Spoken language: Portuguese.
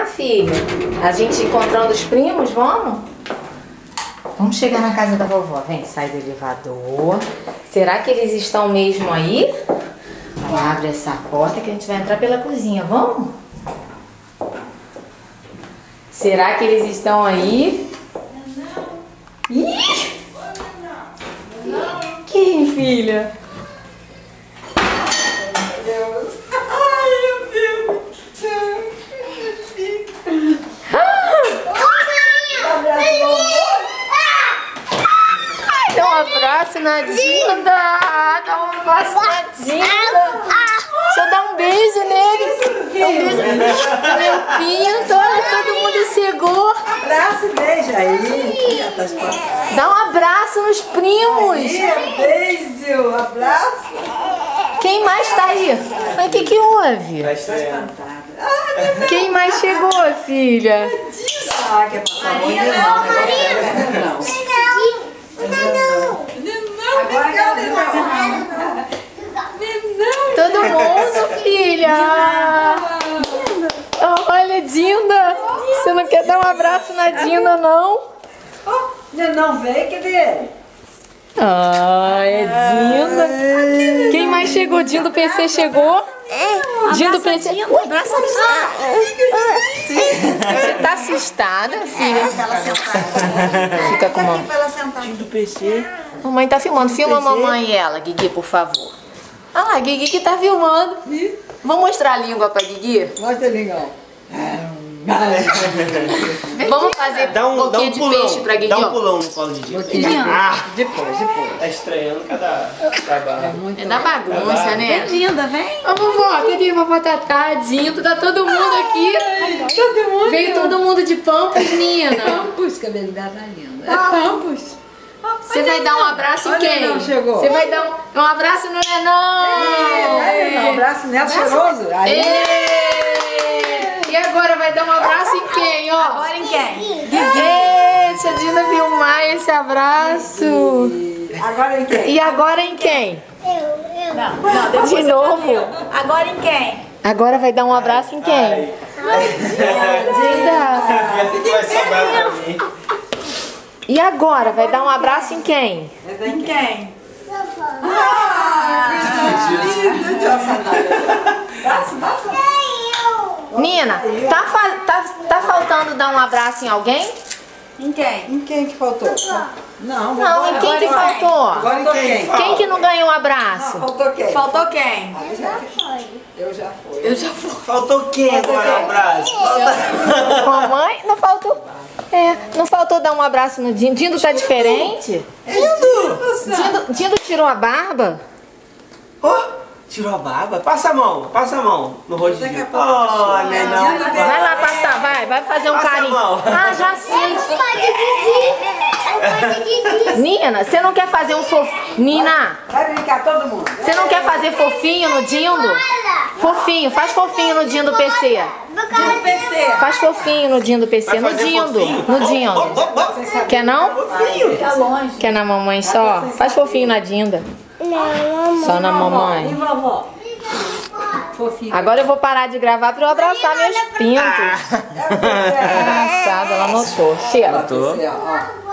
filha? A gente encontrando os primos, vamos? Vamos chegar na casa da vovó. Vem, sai do elevador. Será que eles estão mesmo aí? Abre essa porta que a gente vai entrar pela cozinha, vamos? Será que eles estão aí? Ih! Quem, filha? Dá um abraço na Dinda! Dá um abraço na Dinda! Deixa eu dar um beijo nele! Dá um beijo no meu pinto! Olha, todo mundo chegou! Abraço e beijo aí! Dá um abraço nos primos! Beijo! Abraço! Quem mais tá aí? Mas o que houve? Quem mais chegou, filha? Ah, quer passar a mão de não. Agora cadê Todo mundo, filha! Olha, Dinda! Você não quer dar um abraço na Dinda, não? Não veio, cadê? Ai, é Dinda! Quem mais chegou? Dinda do PC chegou? Dinda do PC. Você tá assustada, filha? Fica com a mão. Dinda do PC. Mamãe tá filmando. Filma a mamãe e ela, Guigui, por favor. Ah lá, Guigui que tá filmando. Vamos mostrar a língua pra Guigui? Mostra a língua. Vamos fazer boquinha de peixe pra Guigui. Dá um pulão no colo de Dinda. Depois. Tá estranhando cada barra. É da bagunça, né? Dinda, vem. Ô, vovó, cadê a vovó Tatá, Dinda? Tá todo mundo aqui. Todo mundo. Veio todo mundo de Pampos, Nina. Pampos, cabelo da linda. É Pampos. Você vai dar um abraço em Olha, quem? Nenão chegou. Você vai dar um abraço no Nenão. Um abraço, neto cheiroso. Aí. E agora vai dar um abraço em quem, ó? Agora em quem? Deixa a Dinda filmar esse abraço. Agora em quem? E agora em quem? Não, depois De novo. Agora em quem? Agora vai dar um abraço em quem? Dinda. O que vai sobrar pra mim? E agora vai dar um abraço em quem? Em quem? Nina, tá faltando dar um abraço em alguém? Em quem? Em quem que faltou? Não, Não, em quem que faltou? Agora em quem? Quem que não ganhou um abraço? Faltou quem? Faltou quem? Eu já fui. Faltou quem agora o abraço? Mamãe? Não faltou. Não faltou dar um abraço no Dindo. Dindo tá diferente? Dindo tirou a barba? Tirou a barba? Passa a mão no rosto de Dinda. Nenão. Vai lá passar, vai fazer um Passa a carinho. mão. Ah, já sei. Nina, você não quer fazer um fofinho? Nina, Vai brincar todo mundo. você não quer fazer fofinho no Dindo? Fofinho, faz fofinho no Dindo PC. No PC. Faz fofinho no Dindo PC. Vai No fazer Dindo. fofinho? No Dindo. Quer não? Fica longe. Quer na mamãe só? Faz fofinho na Dinda. Só na E mamãe. vovó? Fofinho. Agora eu vou parar de gravar pra eu abraçar meus pintos. Engraçado, ela notou. Chega. Ó.